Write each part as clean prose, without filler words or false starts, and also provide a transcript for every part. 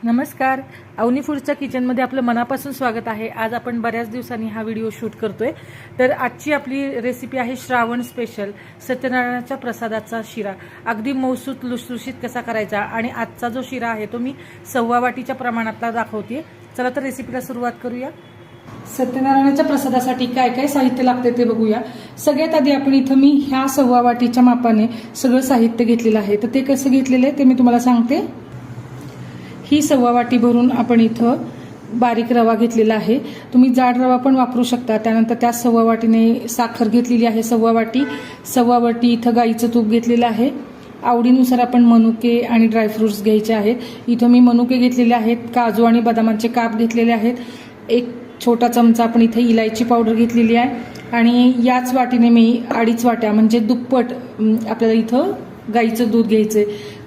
नमस्कार. अवनी फूडच्या किचनमध्ये आपलं मनापासून स्वागत आहे. आज आपण बऱ्याच दिवसांनी हा व्हिडिओ शूट करतोय. तर आजची आपली रेसिपी आहे श्रावण स्पेशल सत्यनारायणाच्या प्रसादाचा शिरा. अगदी मौसूत लुसलुशीत कसा करायचा आणि आजचा जो शिरा आहे तो मी 1.25 वाटीच्या प्रमाणातला दाखवते. चला तर रेसिपीला सुरुवात करूया. सत्यनारायणाच्या प्रसादासाठी काय काय साहित्य लागते ते बघूया. सगळ्यात आधी आपण इथं मी ह्या 1.25 वाटीच्या मापाने सगळं साहित्य घेतलेलं आहे. तर ते कसं घेतलेलं आहे ते मी तुम्हाला सांगते. ही 1.25 वाटी भरून आपण इथं बारीक रवा घेतलेला आहे. तुम्ही जाड रवा पण वापरू शकता. त्यानंतर त्या 1.25 वाटीने साखर घेतलेली आहे 1.25 वाटी. 1.25 वाटी इथं गाईचं तूप घेतलेलं आहे. आवडीनुसार आपण मनुके आणि ड्रायफ्रुट्स घ्यायचे आहेत. इथं मी मनुके घेतलेले आहेत, काजू आणि बदामाचे काप घेतलेले आहेत. एक छोटा चमचा आपण इथे इलायची पावडर घेतलेली आहे आणि याच वाटीने मी 2.5 वाट्या म्हणजे दुप्पट आपल्याला इथं गाईचं दूध घ्यायचंय.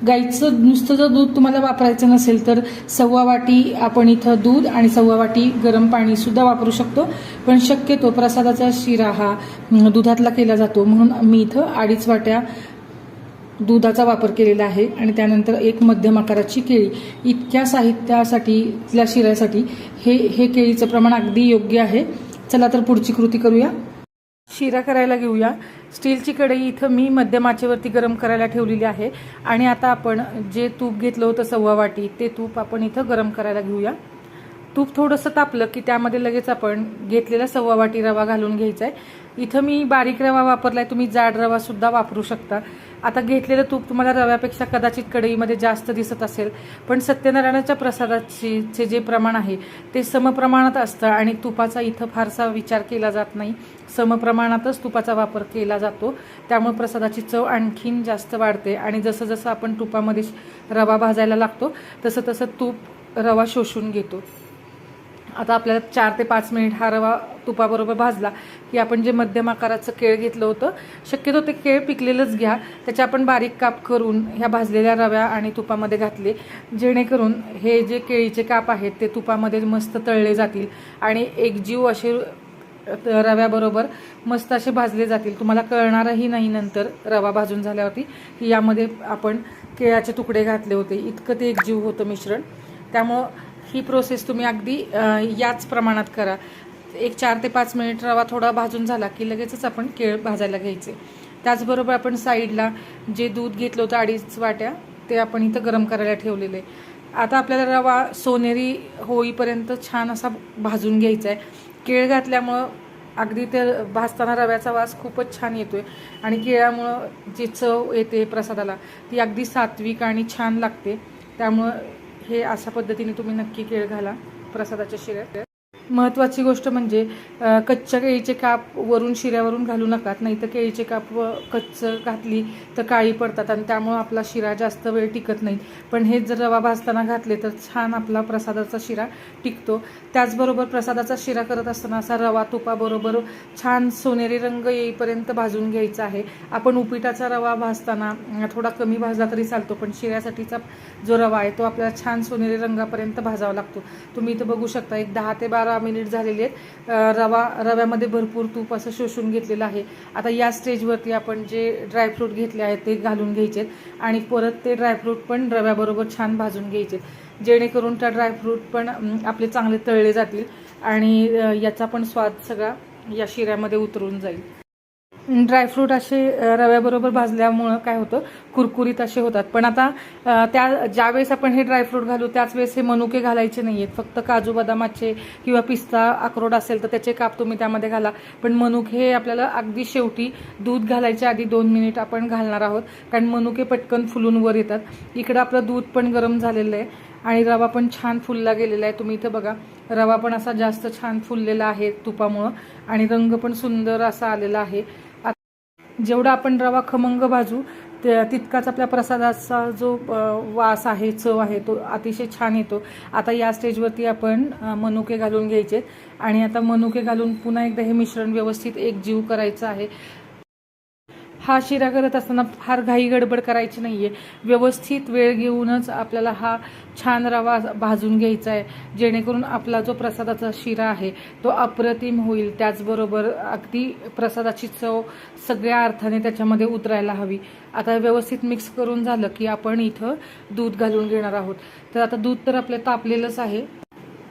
गाईचं नुसतं जर दूध तुम्हाला वापरायचं नसेल तर 1.25 वाटी आपण इथं दूध आणि 1.25 वाटी गरम पाणी सुद्धा वापरू शकतो. पण शक्यतो प्रसादाचा शिरा हा दुधातला केला जातो म्हणून मी इथं 2.5 वाट्या दुधाचा वापर केलेला आहे. आणि त्यानंतर एक मध्यम आकाराची केळी. इतक्या साहित्यासाठी त्या शिऱ्यासाठी हे केळीचं प्रमाण अगदी योग्य आहे. चला तर पुढची कृती करूया. शिरा करायला घेऊया. स्टीलची कढई इथं मी मध्यम आचेवरती गरम करायला ठेवलेली आहे आणि आता आपण जे तूप घेतलं होतं 1.25 वाटी ते तूप आपण इथं गरम करायला घेऊया. तूप थोडंसं तापलं की त्यामध्ये लगेच आपण घेतलेला 1.25 वाटी रवा घालून घ्यायचा आहे. इथं मी बारीक रवा वापरलाय, तुम्ही जाड रवा सुद्धा वापरू शकता. आता घेतलेलं तूप तुम्हाला रव्यापेक्षा कदाचित कढईमध्ये जास्त दिसत असेल, पण सत्यनारायणाच्या प्रसादाचे जे प्रमाण आहे ते समप्रमाणात असतं आणि तुपाचा इथं फारसा विचार केला जात नाही. समप्रमाणातच तुपाचा वापर केला जातो. त्यामुळे प्रसादाची चव आणखीन जास्त वाढते आणि जसं जसं आपण तुपामध्ये रवा भाजायला लागतो तसं तसं तूप रवा शोषून घेतो. आता आपल्याला 4 ते 5 मिनिट हा रवा तुपाबरोबर भाजला की आपण जे मध्यम आकाराचं केळ घेतलं होतं, शक्यतो ते केळ पिकलेलंच घ्या, त्याचे आपण बारीक काप करून ह्या भाजलेल्या रव्या आणि तुपामध्ये घातले, जेणेकरून हे जे केळीचे काप आहेत ते तुपामध्ये मस्त तळले जातील आणि एकजीव असे रव्याबरोबर मस्त असे भाजले जातील. तुम्हाला कळणारही नाही नंतर रवा भाजून झाल्यावरती की यामध्ये आपण केळाचे तुकडे घातले होते. इतकं ते एकजीव होतं मिश्रण. त्यामुळं ही प्रोसेस तुम्ही अगदी याच प्रमाणात करा. एक 4 ते 5 मिनिट रवा थोडा भाजून झाला की लगेचच आपण केळ भाजायला घ्यायचे. त्याचबरोबर आपण साईडला जे दूध घेतलं होतं 2.5 वाट्या ते आपण इथं गरम करायला ठेवलेले. आता आपल्याला रवा सोनेरी होईपर्यंत छान असा भाजून घ्यायचा आहे. केळ घातल्यामुळं अगदी ते भाजताना रव्याचा वास खूपच छान येतोय आणि केळामुळं जी चव येते प्रसादाला ती अगदी सात्विक आणि छान लागते. त्यामुळं हे अशा पद्धतीने तुम्ही नक्की केळ घाला प्रसादाच्या शिऱ्यात. महत्त्वाची गोष्ट म्हणजे कच्च्या केळीचे काप वरून शिऱ्यावरून घालू नका, नाही तर केळीचे काप कच्चं घातली तर काळी पडतात आणि त्यामुळं आपला शिरा जास्त वेळ टिकत नाही. पण हे जर रवा भाजताना घातले तर छान आपला प्रसादाचा शिरा टिकतो. त्याचबरोबर प्रसादाचा शिरा करत असताना असा रवा तुपाबरोबर छान सोनेरी रंग येईपर्यंत भाजून घ्यायचा आहे. आपण उपिटाचा रवा भाजताना थोडा कमी भाजला तरी चालतो, पण शिऱ्यासाठीचा जो रवा आहे तो आपल्याला छान सोनेरी रंगापर्यंत भाजावा लागतो. तुम्ही इथं बघू शकता एक 10 ते 12 मिनिट झालेले आहेत. रव्यामध्ये भरपूर तूप असं शोषून घेतलेलं आहे. आता या स्टेजवरती आपण जे ड्रायफ्रूट घेतले आहेत ते घालून घ्यायचे आणि परत ते ड्रायफ्रूट पण रव्याबरोबर छान भाजून घ्यायचे, जेणेकरून त्या ड्रायफ्रूट पण आपले चांगले तळले जातील आणि याचा पण स्वाद सगळा या शिऱ्यामध्ये उतरून जाईल. ड्रायफ्रूट असे रव्याबरोबर भाजल्यामुळं काय होतं, कुरकुरीत असे होतात. पण आता ज्यावेळेस आपण हे ड्रायफ्रूट घालू त्याच वेळेस हे मनुके घालायचे नाही आहेत. फक्त काजू बदामाचे किंवा पिस्ता अक्रोड असेल तर त्याचे काप तुम्ही त्यामध्ये घाला. पण मनुके हे आपल्याला अगदी शेवटी दूध घालायच्या आधी 2 मिनिट आपण घालणार आहोत, कारण मनुके पटकन फुलून वर येतात. इकडं आपलं दूध पण गरम झालेलं आहे आणि रवा पण छान फुलला गेलेला आहे. तुम्ही इथं बघा रवा पण असा जास्त छान फुललेला आहे तुपामुळं आणि रंग पण सुंदर असा आलेला आहे. जेवढा आपण रवा खमंग भाजू तितकाच आपल्या प्रसादाचा जो वास आहे, चव आहे, तो अतिशय छान येतो. आता या स्टेजवरती आपण मनुके घालून घ्यायचे आणि आता मनुके घालून पुन्हा एकदा हे मिश्रण व्यवस्थित एकजीव करायचं आहे. हा शिरा करत असताना फार घाई गडबड करायची नाही आहे. व्यवस्थित वेळ घेऊनच आपल्याला हा छान रवा भाजून घ्यायचा आहे, जेणेकरून आपला जो प्रसादाचा शिरा आहे तो अप्रतिम होईल. त्याचबरोबर अगदी प्रसादाची चव सगळ्या अर्थाने त्याच्यामध्ये उतरायला हवी. आता व्यवस्थित मिक्स करून झालं की आपण इथं दूध घालून घेणार आहोत. तर आता दूध तर आपलं तापलेलंच आहे.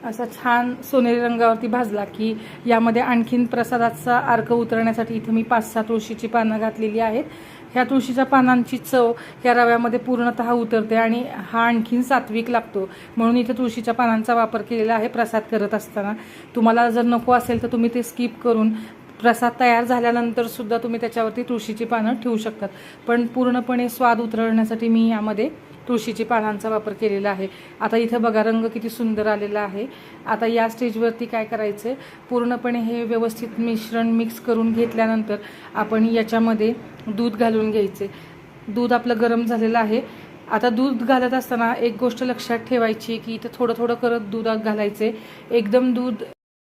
असा छान सोनेरी रंगावरती भाजला की यामध्ये आणखीन प्रसादाचा अर्क उतरण्यासाठी इथे मी 5-6 तुळशीची पानं घातलेली आहेत. ह्या तुळशीच्या पानांची चव या रव्यामध्ये पूर्णतः उतरते आणि हा आणखीन सात्विक लागतो, म्हणून इथे तुळशीच्या पानांचा वापर केलेला आहे प्रसाद करत असताना. तुम्हाला जर नको असेल तर तुम्ही ते स्किप करून प्रसाद तयार झाल्यानंतर सुद्धा तुम्ही त्याच्यावरती तुळशीची पानं ठेवू शकतात, पण पूर्णपणे स्वाद उतरवण्यासाठी मी यामध्ये तुळशीची पानांचा वापर केलेला आहे. आता इथं बघा रंग किती सुंदर आलेला आहे. आता या स्टेजवरती काय करायचं, पूर्णपणे हे व्यवस्थित मिश्रण मिक्स करून घेतल्यानंतर आपण याच्यामध्ये दूध घालून घ्यायचे. दूध आपलं गरम झालेलं आहे. आता दूध घालत असताना एक गोष्ट लक्षात ठेवायची की इथं थोडं थोडं करत दूध घालायचे, एकदम दूध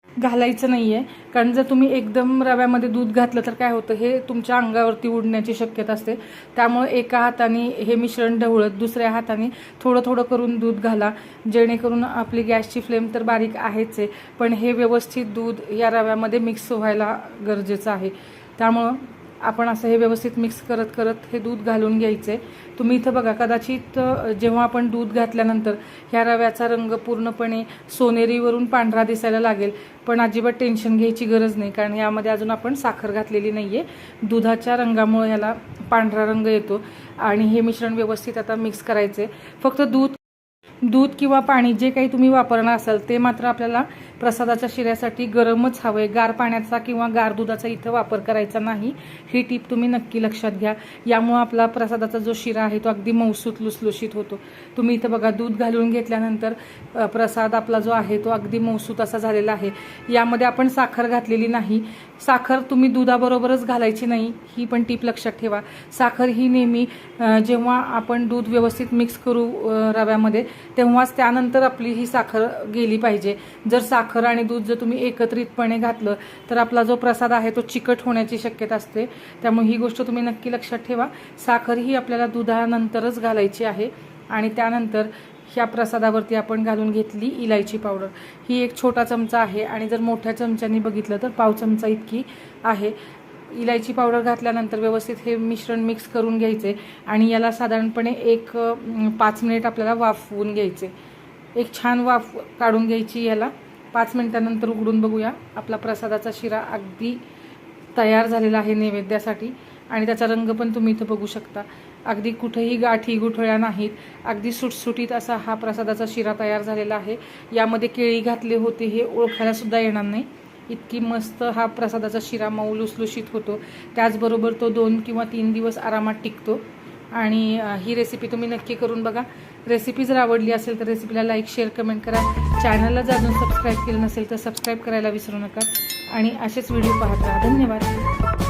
घालायचं नाही आहे. कारण जर तुम्ही एकदम रव्यामध्ये दूध घातलं तर काय होतं, हे तुमच्या अंगावरती उडण्याची शक्यता असते. त्यामुळे एका हाताने हे मिश्रण ढवळत दुसऱ्या हाताने थोडं थोडं करून दूध घाला, जेणेकरून आपली गॅसची फ्लेम तर बारीक आहेच आहे, पण हे व्यवस्थित दूध या रव्यामध्ये मिक्स व्हायला गरजेचं आहे. त्यामुळं आपण असं हे व्यवस्थित मिक्स करत करत हे दूध घालून घ्यायचे. तुम्ही इथं बघा, कदाचित जेव्हा आपण दूध घातल्यानंतर ह्या रव्याचा रंग पूर्णपणे सोनेरीवरून पांढरा दिसायला लागेल, पण अजिबात टेन्शन घ्यायची गरज नाही, कारण यामध्ये अजून आपण साखर घातलेली नाही आहे. दुधाच्या रंगामुळे ह्याला पांढरा रंग येतो. आणि हे मिश्रण व्यवस्थित आता मिक्स करायचे. फक्त दूध किंवा पाणी जे काही तुम्ही वापरणार असाल ते मात्र आपल्याला प्रसादाच्या शिऱ्यासाठी गरमच हवंय. गार पाण्याचा किंवा गार दुधाचा इथं वापर करायचा नाही. ही टीप तुम्ही नक्की लक्षात घ्या. यामुळे आपला प्रसादाचा जो शिरा आहे तो अगदी मऊसूत लुसलुशीत होतो. तुम्ही इथं बघा, दूध घालून घेतल्यानंतर प्रसाद आपला जो आहे तो अगदी मऊसूत असा झालेला आहे. यामध्ये आपण साखर घातलेली नाही. साखर तुम्ही दुधाबरोबरच घालायची नाही, ही पण टीप लक्षात ठेवा. साखर ही नेहमी जेव्हा आपण दूध व्यवस्थित मिक्स करू रव्यामध्ये, तेव्हाच त्यानंतर आपली ही साखर गेली पाहिजे. जर साखर आणि दूध जर तुम्ही एकत्रितपणे घातलं तर आपला जो प्रसाद आहे तो चिकट होण्याची शक्यता असते. त्यामुळे ही गोष्ट तुम्ही नक्की लक्षात ठेवा. साखर ही आपल्याला दुधानंतरच घालायची आहे. आणि त्यानंतर ह्या प्रसादावरती आपण घालून घेतली इलायची पावडर. ही एक छोटा चमचा आहे आणि जर मोठ्या चमच्याने बघितलं तर पाव चमचा इतकी आहे. इलायची पावडर घातल्यानंतर व्यवस्थित हे मिश्रण मिक्स करून घ्यायचे आणि याला साधारणपणे 5 मिनिट आपल्याला वाफवून घ्यायचे. एक छान वाफ काढून घ्यायची याला. 5 मिनिटानंतर उघडून बघूया. आपला प्रसादाचा शिरा अगदी तयार झालेला आहे नैवेद्यासाठी. आणि त्याचा रंग पण तुम्ही इथं बघू शकता. अगदी कुठेही गाठी गुठळ्या नाहीत. अगदी सुटसुटीत असा हा प्रसादाचा शिरा तयार झालेला आहे. यामध्ये केळी घातले होते हे ओळखायला सुद्धा येणार नाही. इतकी मस्त हा प्रसादाचा शिरा मऊ लुसलुशीत होतो. त्याचबरोबर तो 2 किंवा 3 दिवस आरामात टिकतो. आणि ही रेसिपी तुम्ही नक्की करून बघा. रेसिपी जर आवडली असेल तर रेसिपीला लाईक, शेअर, कमेंट करा. चॅनलला जर अजून सबस्क्राईब केलं नसेल तर सबस्क्राईब करायला विसरू नका. आणि असेच व्हिडिओ पाहत राहा. धन्यवाद.